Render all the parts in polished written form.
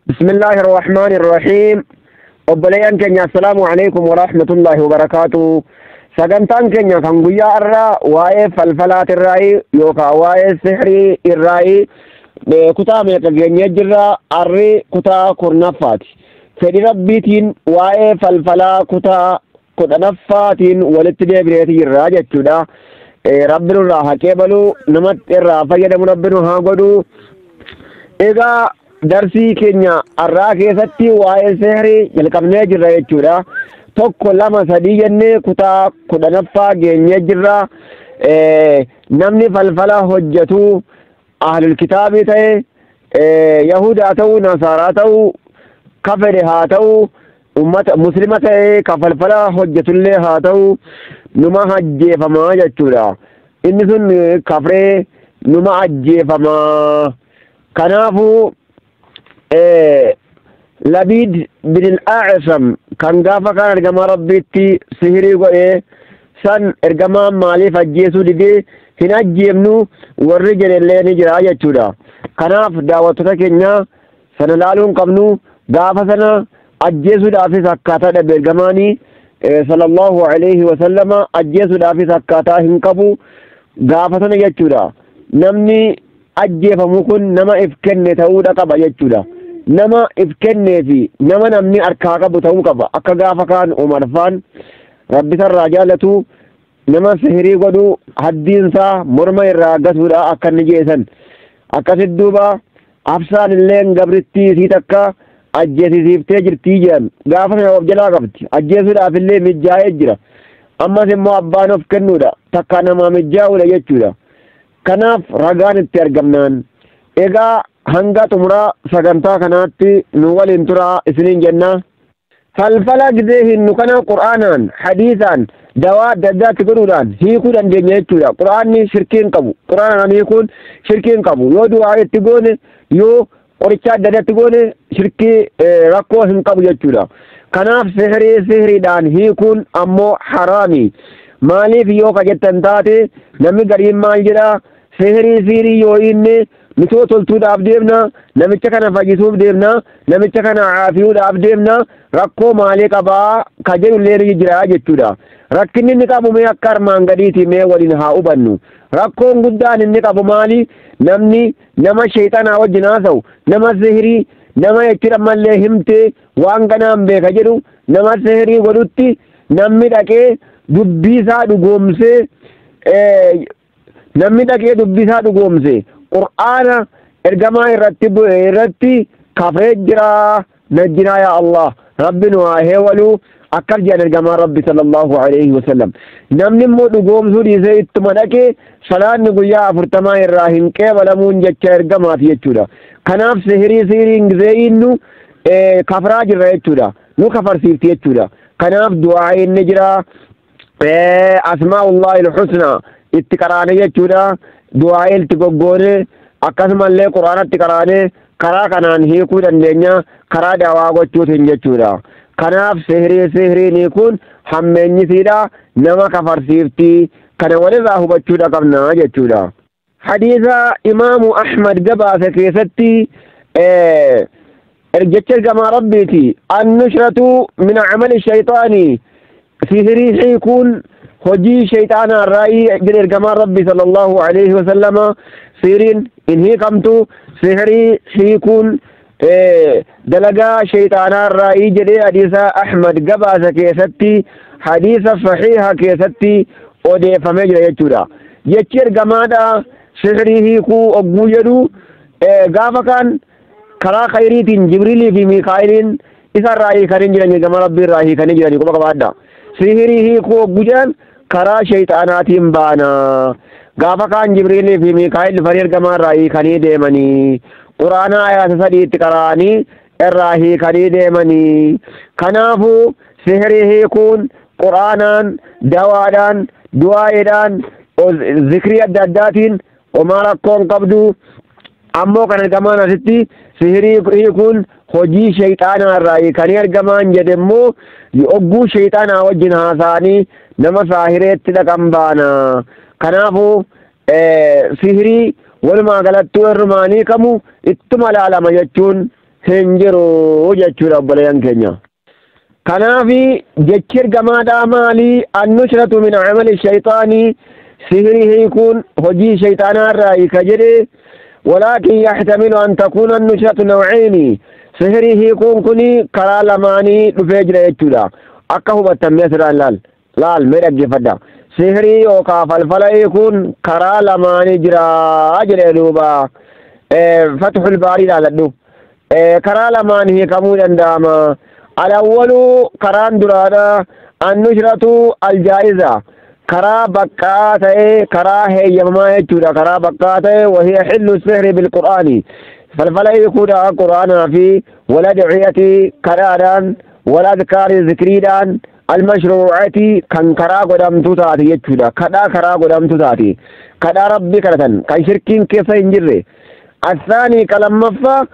بسم الله الرحمن الرحيم. وبليان كنيا السلام عليكم ورحمة الله وبركاته. سجنتان كنيا كنجيا الرا واي فلفلات الرأي يوكا واي سحري الرأي كتا ميكا جرا الري كتا كورنفات فدي ربيتين واي فلفلا كتا كورنفاتين ولتدي بريتي الراجة جدا ربنا الله كيبلو نمت الرا فيدا مربنا هاقودو إذا درسي كنيا الراكي ستي واي سهري يلقبني جرى يجورا توكو لما سدي جنة كتا نفا جنة جرى نمني فلفلا حجتو أهل الكتاب تي يهود أتو نصارى أتو كفر هاتو أمة مسلمة كفلفلا حجتو اللي هاتو نما حجي فما يجورا إني سن كفر نما حجي فما كنافو لبيد بن الأعصم كان قافا كان ارقما ربيتي سهري وإيه سن ارقما مالي فجيسو دي هنا جيمنو والرجل اللي نجرى يجودا كناف داوتو كينيا سنلالون قبنو قافا سنة أجيسو دافي سكاتا دي برقماني صلى الله عليه وسلم أجيسو دافي سكاتا هنقبو قافا سنة يجودا نمني أجيفمو كن نما إفكن تاودا قبا يجودا nama ifkennee fi nama namni harkaa qabu ta'uu qaba akka gaafa kaan Umar faan rabbi sarraa jaalatu nama sihirii godhu haddiinsaa morma irraa gatuudha akka inni jeesan akkasit duuba Hafsaan illee gabrittii isii takka ajjeesisiiftee jirtii jedhan gaafa sana of jalaa qabdi ajjeesuudhaaf illee mijjaa'ee jira ammas immoo abbaan of kennuudha takka namaa mijjaa'uudha jechuudha kanaaf ragaan itti argamnaan egaa hanga xumuraa sagantaa kanaatti nu waliin turaa isiniin jenna falfala gidee hinnu kana qur'aanaan hadiisaan dawaa adda addaatti godhuudhaan hiikuu dandeenya jechuudha qur'aanni shirkiin qabu qur'aanaan hiikuun shirkiin qabu yoo du'aa itti goone yoo qoricha adda addaatti goone shirkii rakkoo hin qabu jechuudha kanaaf sihiriidhaan hiikuun ammoo haraami maaliif yoo ka jettan taate namni gariin maal jedha sihirii yoo inni mitoo toltuudhaaf deemna namicha kana fayyisuuf deemna namicha kana caafiyuudhaaf deemna rakkoo maalii qabaa ka jedhu illee ni jira jechuudha rakkinni inni qabu mee akka armaan gadiitii mee waliin haa hubannu rakkoon guddaan inni qabu maali namni nama sheexanaa wajjin haasa'u nama sihirii nama jechuudha mallee himtee waan kanaan beeka jedhu nama sihirii godhutti namni dhaqee dubbiisaa dhugoomsee qur'aana ergamaa irratti kafee jira najjinaa yaa Allah rabbi nu haa heewalu akkas jedhan ergamaa rabbi sallallahu alayhi wasallam namni immoo dhugoomsuu dhiisee ittuma dhaqee salaanni guyyaa 40 irraa hin qeebalamuun jecha ergamaaf jechuudha kanaaf sihiriin gisee innu kafraa jirra jechuudha nu kafarsiifti jechuudha kanaaf du'aa inni jira asmaa'ullahi al-husna itti qaraane jechuudha du'aa itti goggoone akkasumallee quraanatti qaraane karaa kanaan hiikuu dandeenya karaa dawaa gochuutiin jechuudha kanaaf sihiriin kun hammeenyisiidha nama kafarsiifti kana walirraa hubachuudha qabna jechuudha hadiisa imaamu Ahmad gabaase keessatti jecha ergamaa rabbiiti annushratu min amali shayxaani sihirii hiikuun hojii shayxaanaa irraayi jedhe ergamaa rabbi sallallahu alayhi wasallam sihiriin in hiikamtu sihirii hiikuun dalagaa shayxaanaa irraayi jedhe hadiisa Ahmad gabaasa keessatti hadiisa sahiha keessatti odeeffamee jira jechuudha jechi ergamaadha sihirii hiikuu ogguu jedhu gaafa kaan karaa khayriitiin Jibriilii fi Mikaa'eliin isa irraa hiikanii jiran ergamaa rabbii irraa hiikanii jiranii quba qabaadha sihirii hiikuu ogguu jedhan karaa shayxaanaatiin baana gaafa kaan Jibriilii fi Mikaa'el dhufanii ergamaa irraa hiikanii deemanii quraana ayaata 3 itti qaraanii irraa hiikanii deemanii kanaafuu sihirii hiikuun quraanaan dawaadhaan du'aa'iidhaan zikrii adda addaatiin homaa rakkoon qabdu ammoo kan ergamaan asitti sihirii hiikuun hojii shayxaanaa irraa hiikanii ergamaan jedhe immoo ogguu shayxaanaa wajjin haasa'anii nama saahireetti dhaqan baana kanaafuu sihirii walumaa galattuu irrumaanii kamu ittuma laalama jechuun hinjiru jechuudha obboleeyyan keenya. Kanaafi jechi ergamaadhaa maali? Annushratu min amali shayxaanii, sihirii hiikuun hojii shayxaanaa irraa hiika jedhe. ولكن يحتمل أن تكون النشرة نوعين سهري هيكون كني كرا لماني دفجر يجودا أكهو بتميسر لال ميرك فدا سهري أو كافل يكون كرا لماني جرا أجر دوبا فتح الباري لالدو كرا لماني كمود انداما الأول كران درادا النشرة الجائزة كرا بكاته كرا هي يما يجودا كرا بكاته وهي حل السحر بالقرآن فلا يكون قرآن في ولا دعية كرادان ولا ذكار ذكريدان المشروعات كان كرا قدام تاتي يجودا كرا قدام تاتي كدا ربي كرتن كان شركين كيف ينجري. الثاني كلام مفا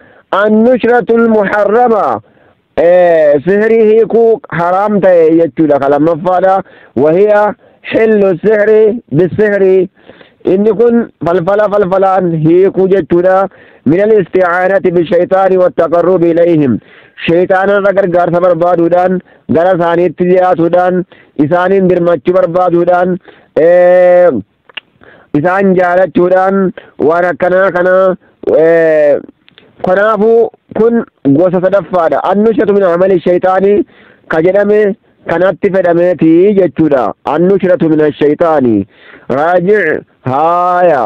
النشرة المحرمة سحري هيكو حرام تي يجودا كلام مفا وهي حل السحر بالسحر إن يكون فلفلان هيكو جتودا من الاستعانة بالشيطان والتقرب إليهم شيطان رجل غار سبر بادودان غار ثاني تجاتودان إسانين درماتش بربادودان إسان جالتودان وانا كنا كنافو كن غوسة صدفادا النشرة من عمل الشيطان كجرمه كانت فدمتي جتودا النشرة من الشيطان راجع هايا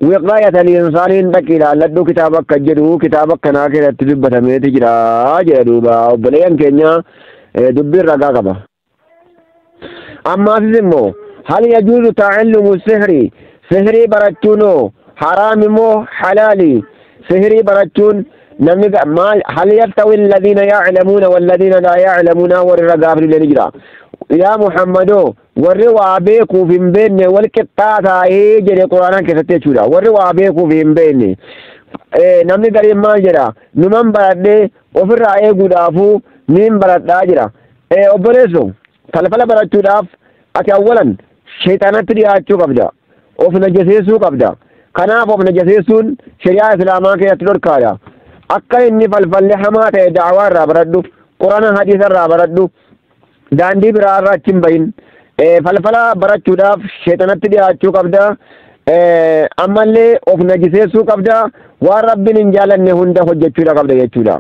وقاية الإنسان تكيلا لدو كتابك كجدو كتابك كناكي تدبت ميتي جرا جدوبا وبليان كينيا دبير رقاقبا. أما سمو هل يجوز تعلم السحر سحري براتونو حرام مو حلالي سحري براتون هل يستوي الذين يعلمون والذين لا يعلمون والرقاب للنجرة يا محمدو وروا بيكو في بيني والكتاتا يجري قرآن كتتشودا وروا بيكو في بيني نمني قريب ما جرا نمان برد وفي الرأي قدافو نين برد جرا وبرزو فلفل برد داف أتي أولا شيطانات رياضو قبدا وفي نجسيسو قبدا كناف وفي نجسيسون شريعة إسلاما كي يتلور كالا akka inni falfalli hamaa ta'e da'awaa irraa baradhu quraana hadiisa irraa baradhu daandii biraa irraa achi hin bahin falfala barachuudhaaf sheexanatti dhiyaachuu qabda ammallee of najiseessuu qabda waan rabbiin hin jaalanne hunda hojjechuudha qabda jechuudha.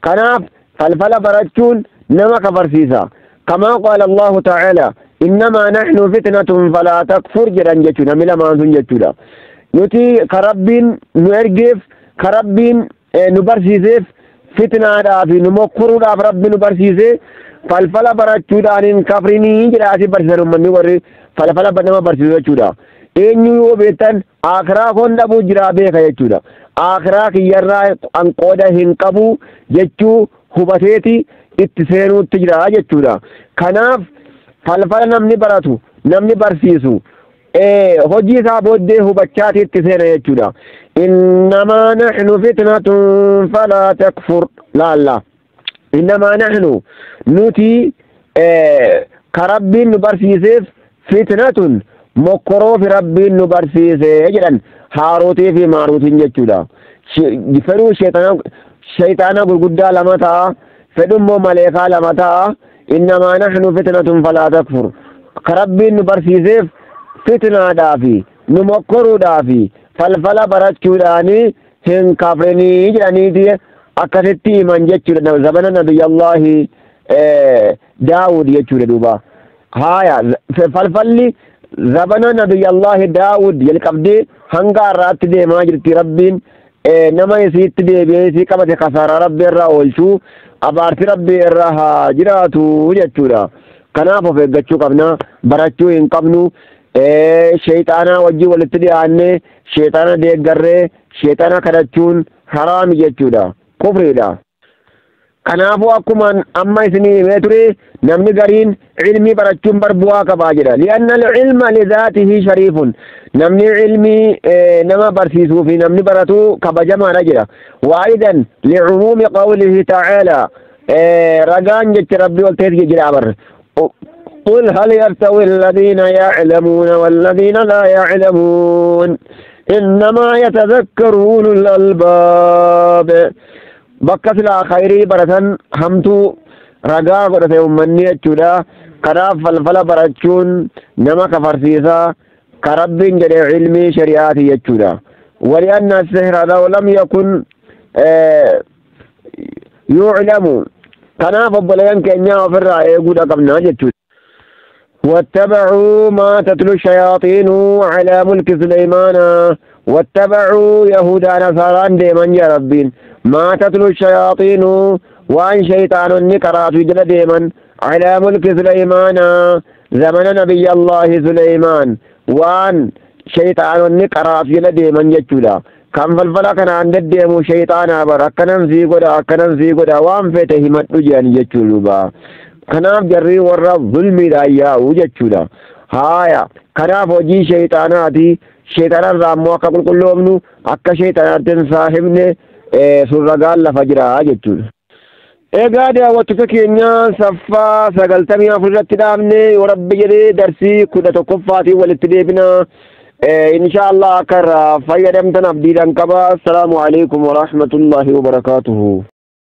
Kanaaf falfala barachuun nama kafarsiisa. Kamaa qaala Allahu ta'ala innamaa naxnu fitnatun falaa takfur jedhan jechuudha. Namni lamaan sun jechuudha. Nuti ka rabbiin nu ergeef ka rabbiin nu barsiiseef fitnaadhaaf nu mokkuruudhaaf rabbi nu barsiise falfala barachuudhaan hin kafrinii jedhaati barsiisan ummanni warri falfala nama barsiisu jechuudha. Eenyu yoo beektan akiraa koon dhabuu jira beeka jechuudha. Akiraa kiyyarraa anqooda hin qabu jechuu hubateeti itti seenuutti jira jechuudha. Kanaaf falfala namni baratu namni barsiisu hojii isaa booddee hubachaati itti seena jechuudha. إنما نحن فتنة فلا تكفر لا إنما نحن نتي كرب نبرسيسف فتنة مكروف رب نبرسيسف أجلا هاروتي في ماروت جتولا فلو شيطانا قدا لمتا فدمو مليكا لمتا إنما نحن فتنة فلا تكفر كرب نبرسيسف فتنة دافي نمكرو دافي falfala barachuudhaani hin kafrinii jedhaniiti akkasitti himan jechuudha. Zabana nabiyyallahi Daawud jechuudha duuba. Haya falfalli zabana nabiyyallahi Daawud jalqabdee hanga har'aatti deemaa jirti. Rabbiin nama isiitti deebi'ee isii qabate kasaaraa rabbi irraa oolchuu abaarti rabbi irraa haa jiraatu jechuudha. Kanaaf of eeggachuu qabna, barachuu hin qabnu. Shayxaana wajji walitti dhiyaanne shayxaana deeggarree shayxaana kadhachuun haraami jechuudha, kufriidha. Kanaafuu akkuma amma isinii himee ture namni gariin ilmii barachuun barbu'aa qabaa jedha. Li'anna al-ilma lizaatihi shariifun namni ilmii nama barsiisuu fi namni baratu kabajamaadha jedha. Waa'idan li'umuumi qawlihi ta'aala ragaan jecha rabbii ol ta'eef jedha abarre. قل هل يستوي الذين يعلمون والذين لا يعلمون إنما يتذكر أولو الألباب bakka silaa khayrii baratan hamtuu ragaa godhate ummanni jechuudha. kanaaf falfala barachuun nama kafarsiisa ka rabbiin jedhe ilmii shari'aati jechuudha. ولأن السحر لو لم يكن يعلم كناف بليان كأنها في الرأي يقول قبنا جتود. واتبعوا ما تتلو الشياطين على ملك سليمان واتبعوا يهودا نصارى ديما يا ربين ما تتلو الشياطين وان شيطان نكرات جل ديما على ملك سليمان زمن نبي الله سليمان وان شيطان نكرات جل ديما جتودا كم فالفلا كان عند الديمو شيطان عبر أكنن زيقودا وان فته مدجان جتولوبا kanaaf jarri warra zulmii daayyaa jechuudha. haaya kanaaf hojii shayxaanaati. shayxaanarraa ammoo akka qulqulloomnu akka shayxaanaatti saahibne surragaan lafa jira jechuudha. egaa daawwattoota keenya saffaa 94 irratti dhaabne yoo rabbi jedhee darsii 11ffaatiin walitti deebina inshallah akka irraa fayyadamtan abdiidhaan qaba. assalaamu alaykum wa rahmatullahi wa barakaatuhu.